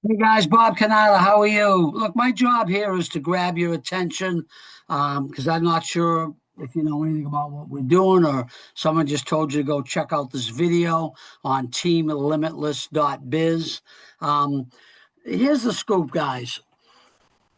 Hey guys, Bob Canada, how are you? Look, my job here is to grab your attention because I'm not sure if you know anything about what we're doing or someone just told you to go check out this video on teamlimitless.biz. Um, Here's the scoop, guys.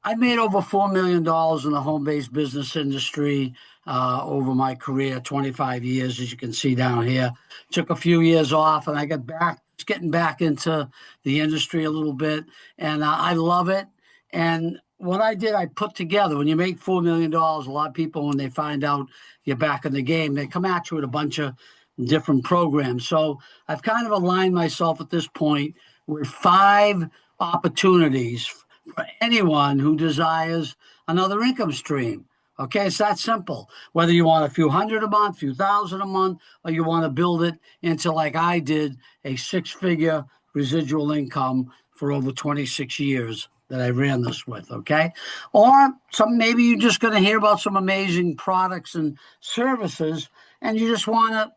I made over $4 million in the home-based business industry over my career, 25 years, as you can see down here. Took a few years off, and I got back, just getting back into the industry a little bit, and I love it. And what I did, I put together. When you make $4 million, a lot of people, when they find out you're back in the game, they come at you with a bunch of different programs. So I've kind of aligned myself at this point with five opportunities for anyone who desires another income stream. Okay, it's that simple. Whether you want a few hundred a month, few thousand a month, or you want to build it into, like I did, a six-figure residual income for over 26 years that I ran this with. Okay, or some maybe you're just going to hear about some amazing products and services, and you just want to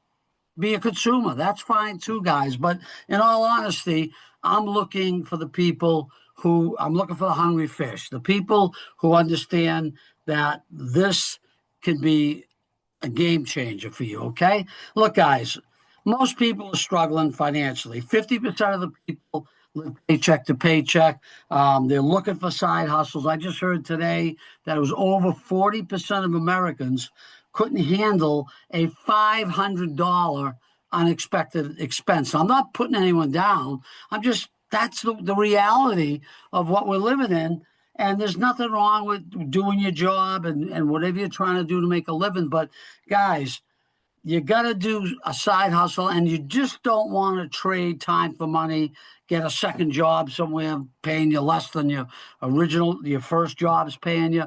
be a consumer. That's fine too, guys. But in all honesty, I'm looking for the hungry fish, the people who understand that this can be a game changer for you. Okay. Look, guys, most people are struggling financially. 50% of the people live paycheck to paycheck. They're looking for side hustles. I just heard today that it was over 40% of Americans couldn't handle a $500 unexpected expense. I'm not putting anyone down. That's the reality of what we're living in. And there's nothing wrong with doing your job and whatever you're trying to do to make a living. But guys, you got to do a side hustle, and you just don't want to trade time for money, get a second job somewhere paying you less than your first job is paying you.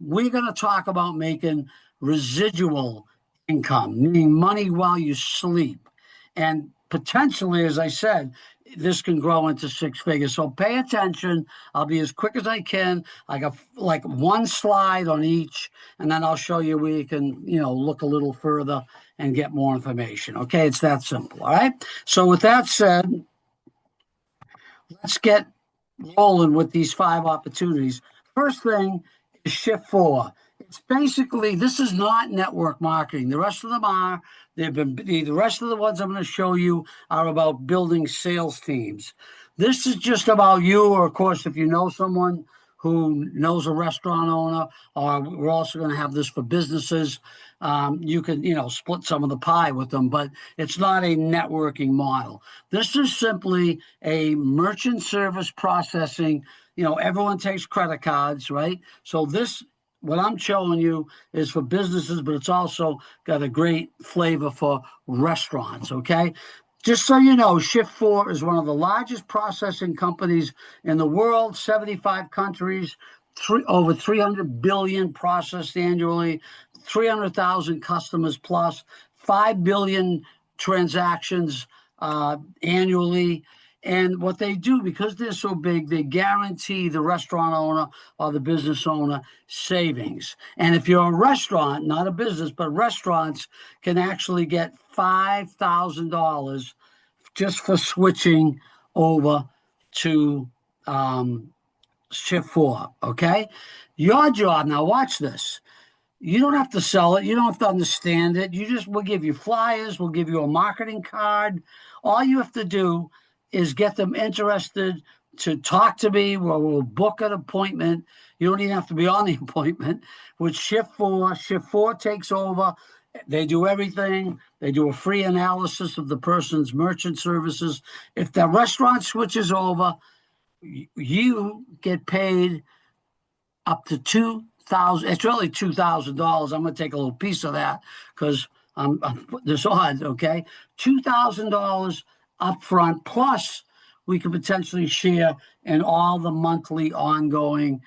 We're going to talk about making residual income, meaning money while you sleep. And potentially, as I said, this can grow into six figures. So pay attention. I'll be as quick as I can. I got like one slide on each, and then I'll show you where you can, look a little further and get more information. Okay, it's that simple. All right. So with that said, let's get rolling with these five opportunities. First thing is shift four. It's basically, this is not network marketing. The rest of them are. The rest of the ones I'm going to show you are about building sales teams. This is just about you, or of course, if you know someone who knows a restaurant owner, or we're also going to have this for businesses. You can, split some of the pie with them, but it's not a networking model. This is simply a merchant service processing. Everyone takes credit cards, right? So what I'm showing you is for businesses, but it's also got a great flavor for restaurants, okay? Just so you know, Shift4 is one of the largest processing companies in the world, 75 countries, over 300 billion processed annually, 300,000 customers plus, 5 billion transactions annually. And what they do, because they're so big, they guarantee the restaurant owner or the business owner savings. And if you're a restaurant, not a business, but restaurants can actually get $5,000 just for switching over to Shift4. Okay. Your job, now watch this. You don't have to sell it. You don't have to understand it. We'll give you flyers. We'll give you a marketing card. All you have to do is get them interested to talk to me. We'll book an appointment. You don't even have to be on the appointment with Shift4. Shift4 takes over. They do everything. They do a free analysis of the person's merchant services. If the restaurant switches over, you get paid up to 2,000. It's really $2,000. I'm going to take a little piece of that because I'm putting this on. Okay, $2,000 up front, plus we could potentially share in all the monthly ongoing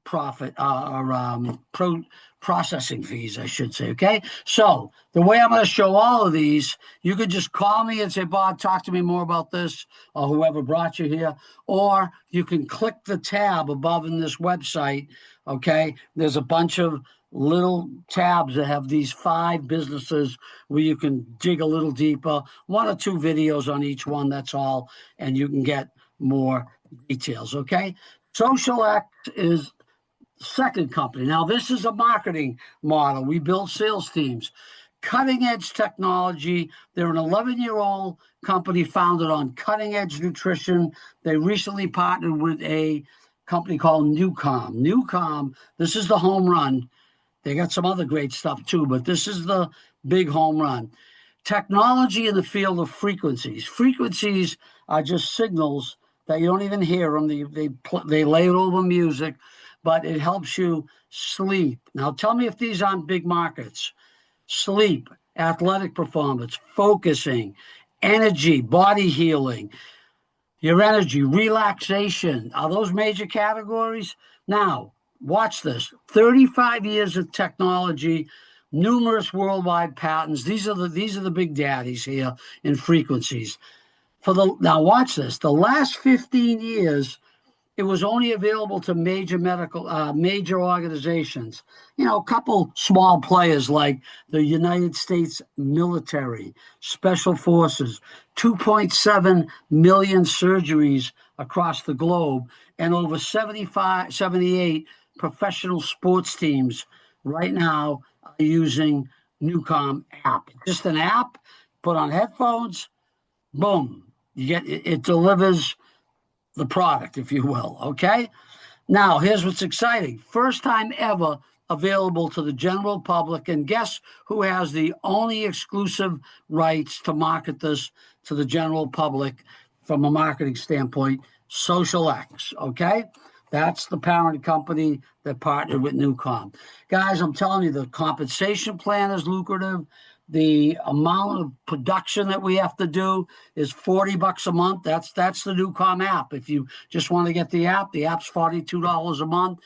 profit processing fees, I should say. Okay, so the way I'm going to show all of these, you could just call me and say, Bob, talk to me more about this, or whoever brought you here, or you can click the tab above in this website. Okay, there's a bunch of little tabs that have these five businesses where you can dig a little deeper, one or two videos on each one, that's all, and you can get more details, okay? Social X is second company. Now, this is a marketing model. We build sales teams, cutting edge technology. They're an 11-year-old company founded on cutting edge nutrition. They recently partnered with a company called Newcom. Newcom, this is the home run. They got some other great stuff too, but this is the big home run. Technology in the field of frequencies. Frequencies are just signals that you don't even hear them. They lay it over music, but it helps you sleep. Now, tell me if these aren't big markets. Sleep, athletic performance, focusing, energy, body healing, your energy, relaxation. Are those major categories? Now, watch this. 35 years of technology, numerous worldwide patents. These are the big daddies here in frequencies. Now watch this. The last 15 years, it was only available to major organizations. You know, a couple small players like the United States military, special forces, 2.7 million surgeries across the globe, and over 78 professional sports teams right now are using Newcom app. Just an app, put on headphones, boom, it delivers the product, if you will. Okay. Now, here's what's exciting. First time ever available to the general public. And guess who has the only exclusive rights to market this to the general public from a marketing standpoint? Social X. Okay. That's the parent company that partnered with Newcom. Guys, I'm telling you, the compensation plan is lucrative. The amount of production that we have to do is $40 a month. That's the Newcom app. If you just want to get the app's $42 a month,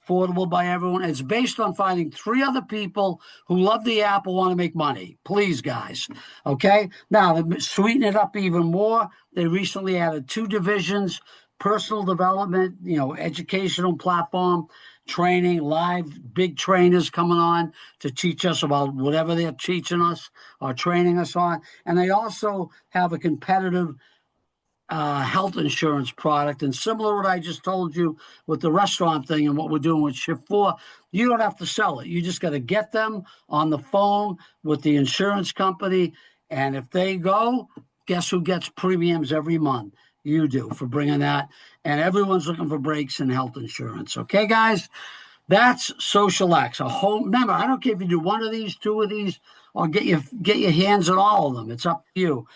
affordable by everyone. It's based on finding 3 other people who love the app and want to make money. Please, guys. Okay? Now, to sweeten it up even more, they recently added 2 divisions, personal development, educational platform, training, live big trainers coming on to teach us about whatever they're teaching us or training us on. And they also have a competitive health insurance product. And similar to what I just told you with the restaurant thing and what we're doing with Shift 4, you don't have to sell it. You just got to get them on the phone with the insurance company. And if they go, guess who gets premiums every month? You do, for bringing that. And everyone's looking for breaks in health insurance. Okay, guys? That's Social X. Remember, I don't care if you do 1 of these, 2 of these, or get your hands on all of them. It's up to you.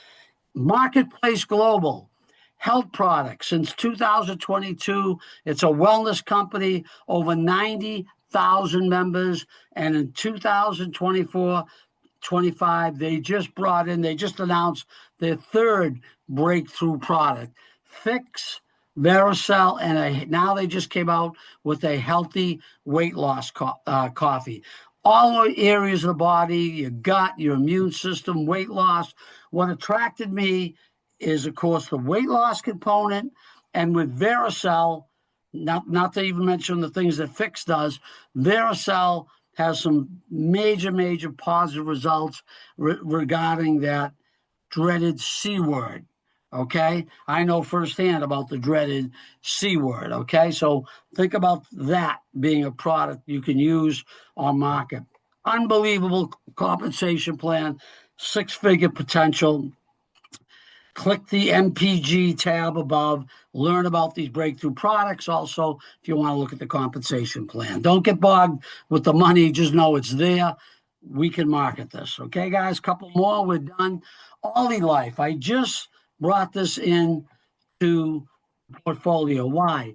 Marketplace Global, health products. Since 2022, it's a wellness company, over 90,000 members. And in 2024-25, they just announced their 3rd breakthrough product, Fix, Vericel, and now they just came out with a healthy weight loss coffee. All areas of the body, your gut, your immune system, weight loss. What attracted me is, of course, the weight loss component, and with Vericel, not to even mention the things that Fix does, Vericel has some major positive results regarding that dreaded C word. Okay. I know firsthand about the dreaded C word. Okay. So think about that being a product you can use on market. Unbelievable compensation plan, 6-figure potential. Click the MPG tab above, learn about these breakthrough products. Also, if you want to look at the compensation plan, don't get bogged with the money. Just know it's there. We can market this. Okay, guys, couple more. We're done. Ollie Life. I just brought this in to portfolio. Why?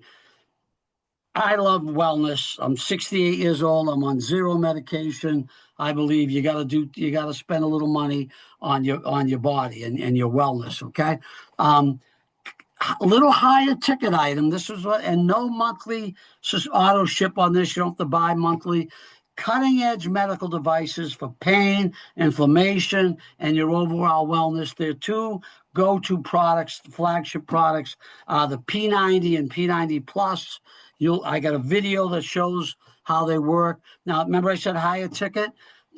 I love wellness. I'm 68 years old. I'm on 0 medication. I believe you got to spend a little money on your body and your wellness. Okay. A little higher ticket item. This is and no monthly auto ship on this. You don't have to buy monthly. Cutting edge medical devices for pain, inflammation, and your overall wellness. There are 2 go-to products, flagship products, the P90 and P90 Plus. I got a video that shows how they work. Now, remember I said higher ticket,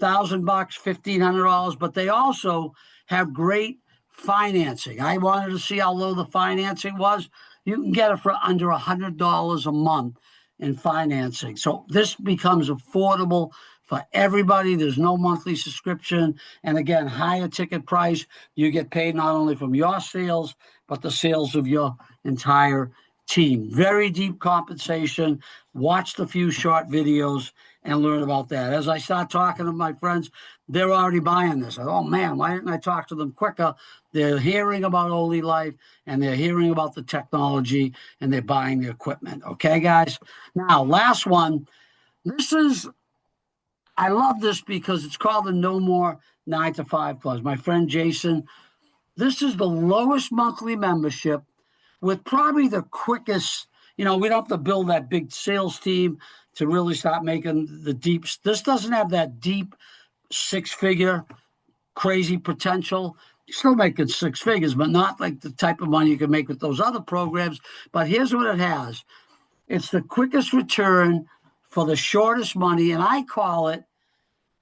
$1,000, $1,500, but they also have great financing. I wanted to see how low the financing was. You can get it for under $100 a month in financing. So this becomes affordable for everybody. There's no monthly subscription. And again, higher ticket price. You get paid not only from your sales, but the sales of your entire team. Very deep compensation. Watch the few short videos and learn about that. As I start talking to my friends, they're already buying this. Oh man, why didn't I talk to them quicker? They're hearing about Holy Life and they're hearing about the technology and they're buying the equipment. Okay, guys? Now, last one. I love this because it's called the No More 9 to 5 Club. My friend Jason, this is the lowest monthly membership with probably the quickest. We don't have to build that big sales team to really start making the deep. This doesn't have that deep six-figure crazy potential. You're still making six figures, but not like the type of money you can make with those other programs. But here's what it has. It's the quickest return for the shortest money, and I call it,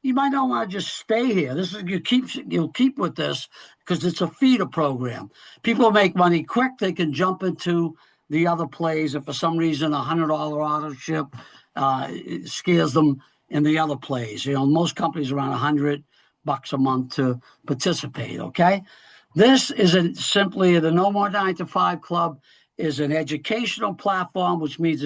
you might not want to just stay here. This is you'll keep with this because it's a feeder program. People make money quick. They can jump into the other plays. If for some reason $100 auto ship it scares them in the other plays, most companies around $100 a month to participate. Okay, this isn't simply the No More 9 to 5 Club is an educational platform, which means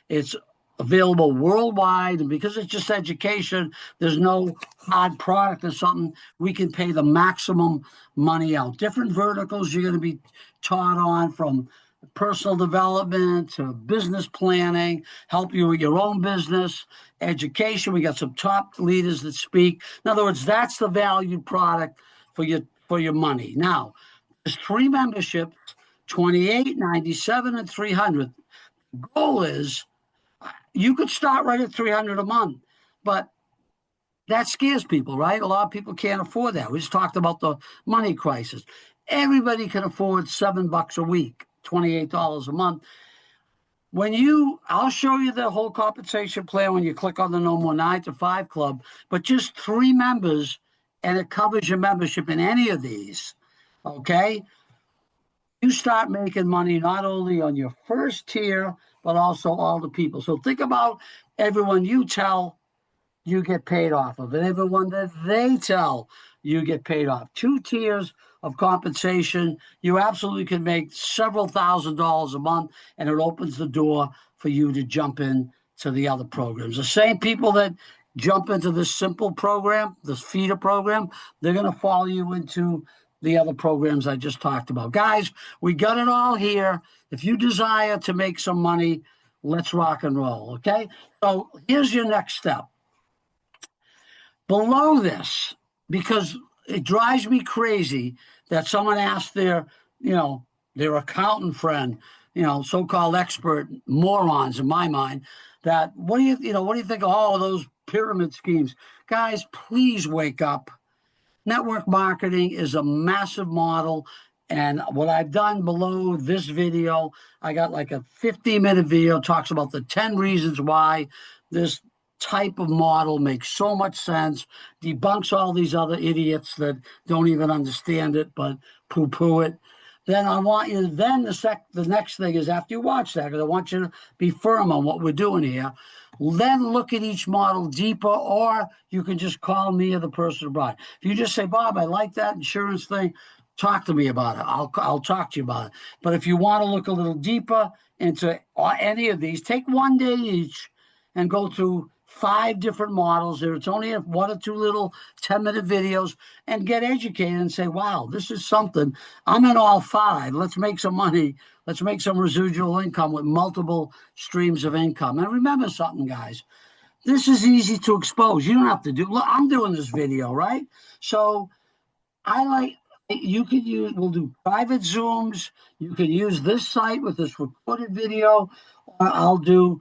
it's available worldwide. And because it's just education, there's no hard product or something. We can pay the maximum money out. Different verticals you're going to be taught on, from personal development to business planning, help you with your own business, education. We got some top leaders that speak. In other words, that's the valued product for your money. Now, there's 3 memberships, 28, 97, and 300. The goal is you could start right at 300 a month, but that scares people, right? A lot of people can't afford that. We just talked about the money crisis. Everybody can afford $7 a week, $28 a month. I'll show you the whole compensation plan when you click on the No More 9 to 5 Club, but just 3 members and it covers your membership in any of these. Okay. You start making money not only on your first tier, but also all the people. So think about everyone you tell you get paid off of, and everyone that they tell you get paid off. 2 tiers of compensation. You absolutely can make several $1,000s a month, and it opens the door for you to jump in to the other programs. The same people that jump into this simple program, this feeder program, they're going to follow you into the other programs I just talked about. Guys, we got it all here. If you desire to make some money, let's rock and roll, okay? So here's your next step. Below this, because it drives me crazy that someone asked their accountant friend, so-called expert morons in my mind, that what do you think of all of those pyramid schemes? Guys, please wake up. Network marketing is a massive model. And what I've done below this video, I got like a 15-minute video, talks about the 10 reasons why this type of model makes so much sense, debunks all these other idiots that don't even understand it, but poo-poo it. Then I want you, the next thing is after you watch that, because I want you to be firm on what we're doing here, then look at each model deeper, or you can just call me or the person abroad. If you just say, Bob, I like that insurance thing, talk to me about it. I'll talk to you about it. But if you want to look a little deeper into any of these, take one day each and go through 5 different models. It's only 1 or 2 little 10-minute videos, and get educated and say, wow, this is something. I'm in all 5. Let's make some money. Let's make some residual income with multiple streams of income. And remember something, guys. This is easy to expose. You don't have to look, I'm doing this video, right? So we'll do private Zooms. You can use this site with this recorded video, or I'm going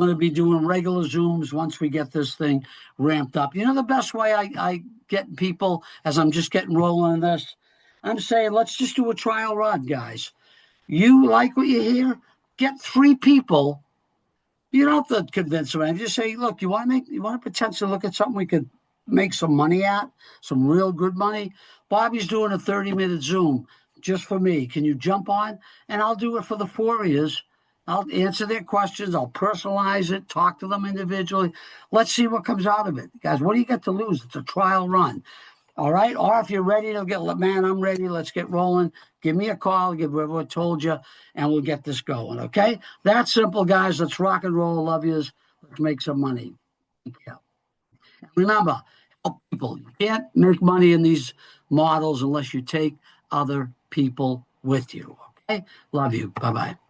to be doing regular Zooms once we get this thing ramped up. The best way I get people, as I'm just getting rolling in this, I'm saying, let's just do a trial run, guys. You like what you hear? Get 3 people. You don't have to convince them. Just say, look, you want to potentially look at something we could make some money at, some real good money, Bobby's doing a 30-minute Zoom just for me. Can you jump on? And I'll do it for the four of yous. I'll answer their questions. I'll personalize it, talk to them individually. Let's see what comes out of it. Guys, what do you got to lose? It's a trial run. All right. Or if you're ready to get, man, I'm ready. Let's get rolling. Give me a call. Give whoever I told you, and we'll get this going. Okay. That's simple, guys. Let's rock and roll. Love yous. Let's make some money. Yeah. Remember, help people. You can't make money in these models unless you take other people with you. Okay. Love you. Bye bye.